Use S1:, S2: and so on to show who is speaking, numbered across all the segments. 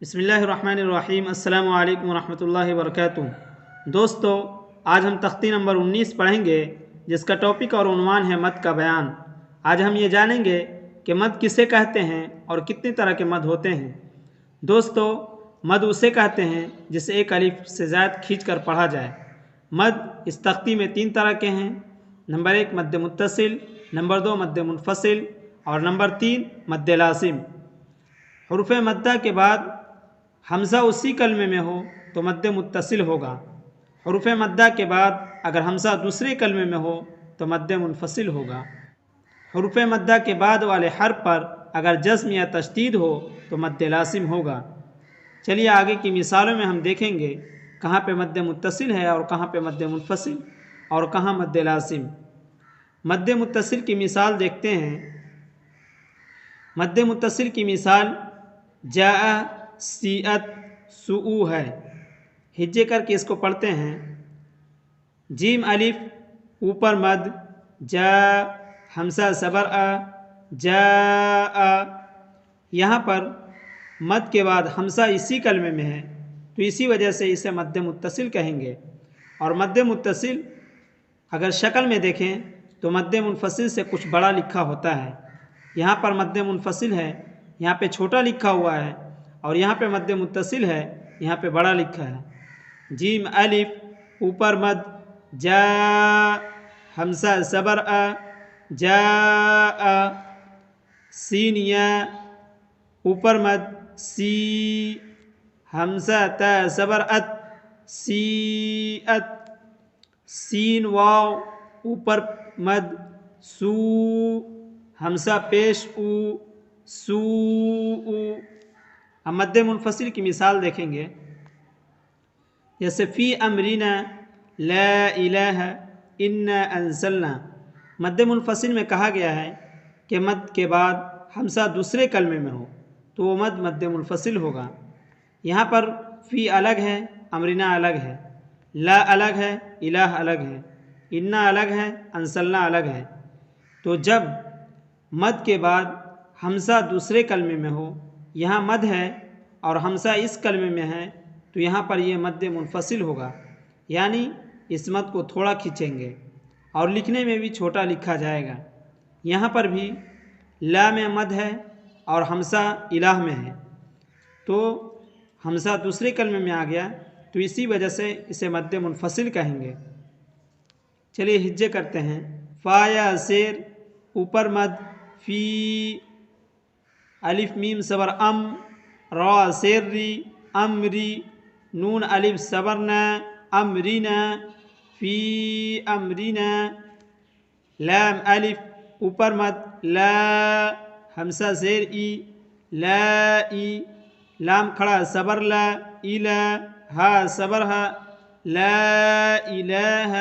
S1: بسم اللہ الرحمن الرحیم۔ السلام علیکم ورحمۃ اللہ وبرکاتہ۔ دوستو، آج ہم تختی نمبر 19 پڑھیں گے، جس کا ٹاپک اور عنوان ہے مد کا بیان۔ آج ہم یہ جانیں گے کہ مد کسے کہتے ہیں اور کتنی طرح کے مد ہوتے ہیں۔ دوستو، مد اسے کہتے ہیں جسے ایک الف سے زائد کھینچ کر پڑھا جائے۔ مد اس تختی میں 3 طرح کے ہیں۔ نمبر 1 مد متصل، نمبر 2 مد منفصل اور نمبر 3 مد لازم۔ حروف مدہ کے بعد حمزہ اسی کلمے میں ہو تو مد متصل ہوگا۔ حروف مدہ کے بعد اگر حمزہ دوسرے کلمے میں ہو تو مد منفصل ہوگا۔ حروف مدہ کے بعد والے حرف پر اگر جزم یا تشدید ہو تو مد لازم ہوگا۔ چلیے آگے کی مثالوں میں ہم دیکھیں گے کہاں پہ مد متصل ہے اور کہاں پہ مد منفصل اور کہاں مد لازم۔ مد متصل کی مثال دیکھتے ہیں۔ مد متصل کی مثال جاء، سیئت، سؤ ہے۔ ہجے کر کے اس کو پڑھتے ہیں۔ جیم الف اوپر مد، جا، حمزہ زبر آ، جاء۔ یہاں پر مد کے بعد حمزہ اسی کلمے میں ہے تو اسی وجہ سے اسے مد متصل کہیں گے۔ اور مد متصل اگر شکل میں دیکھیں تو مد منفصل سے کچھ بڑا لکھا ہوتا ہے۔ یہاں پر مد منفصل ہے، یہاں پہ چھوٹا لکھا ہوا ہے، اور یہاں پہ مد متصل ہے، یہاں پہ بڑا لکھا ہے۔ جیم الف اوپر مد، جا، حمزہ زبر آ، جاء۔ سین یا اوپر مد، سی، حمزہ تا زبر ات، سیئت۔ سین واو اوپر مد، سو، حمزہ پیش او، سوء۔ اب مد منفصل کی مثال دیکھیں گے، جیسے فی امرنا لا الہ انا انزلنا۔ مد منفصل میں کہا گیا ہے کہ مد کے بعد حمزہ دوسرے کلمے میں ہو تو وہ مد منفصل ہوگا۔ یہاں پر فی الگ ہے، امرنا الگ ہے، لا الگ ہے، الہ الگ ہے، انا الگ ہے، انزلنا الگ ہے۔ تو جب مد کے بعد حمزہ دوسرے کلمے میں ہو، یہاں مد ہے اور حمزہ اس کلمے میں ہے تو یہاں پر یہ مد منفصل ہوگا، یعنی اس مد کو تھوڑا کھینچیں گے اور لکھنے میں بھی چھوٹا لکھا جائے گا۔ یہاں پر بھی لا میں مد ہے اور حمزہ الہ میں ہے تو حمزہ دوسرے کلمے میں آ گیا تو اسی وجہ سے اسے مد منفصل کہیں گے۔ چلیے ہجے کرتے ہیں۔ فا یا زیر اوپر مد، فی، الف میم صبر ام، را زیر ری، امری، نون الف صبر نا، امرینا، فی امرینا۔ لام الف اوپر مد، لا، حمزہ زیر ای، لا ای، لام کھڑا صبر لا، الا، ہا صبر ہا، لا الہ۔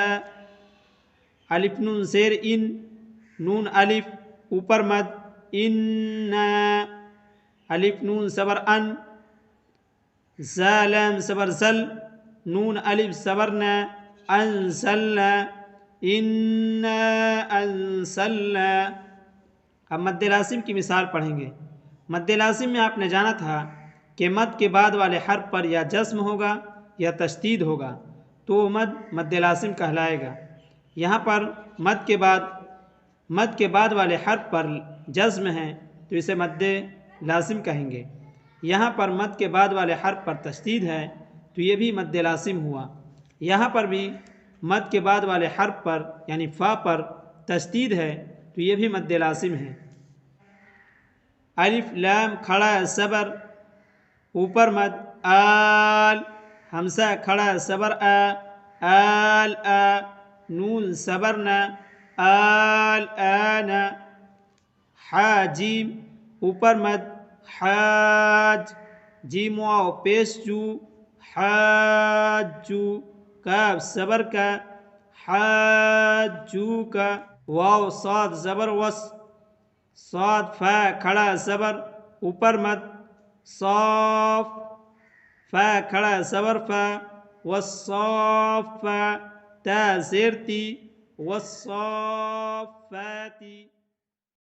S1: الف نون زیر ان، نون الف اوپر مد، انا، الف نون صبر ان، زالام صبر زل، نون الف صبرنا، انزلنا، انا انزلنا۔ اب مد لازم کی مثال پڑھیں گے۔ مد لازم میں آپ نے جانا تھا کہ مد کے بعد والے حرف پر یا جزم ہوگا یا تشدید ہوگا تو وہ مد لازم کہلائے گا۔ یہاں پر مد کے بعد والے حرف پر جزم ہے تو اسے مد لازم کہیں گے۔ یہاں پر مد کے بعد والے حرف پر تشدید ہے تو یہ بھی مد لازم ہوا۔ یہاں پر بھی مد کے بعد والے حرف پر یعنی فا پر تشدید ہے تو یہ بھی مد لازم ہے۔ الف لام کھڑا صبر اوپر مد، آل، حمزہ کھڑا صبر آ، آل آ، نون صبرنا، آل آنا۔ حا جیم اوپر مد، حاج، جیم واو پیش جو، حاجو، کاف صبر کا، حاجو کا۔ واو صاد زبر وس، صاد فا کھڑا صبر اوپر مد، صاف، فا کھڑا صبر فا، والصافا، تا زیر تی، والصافاتی۔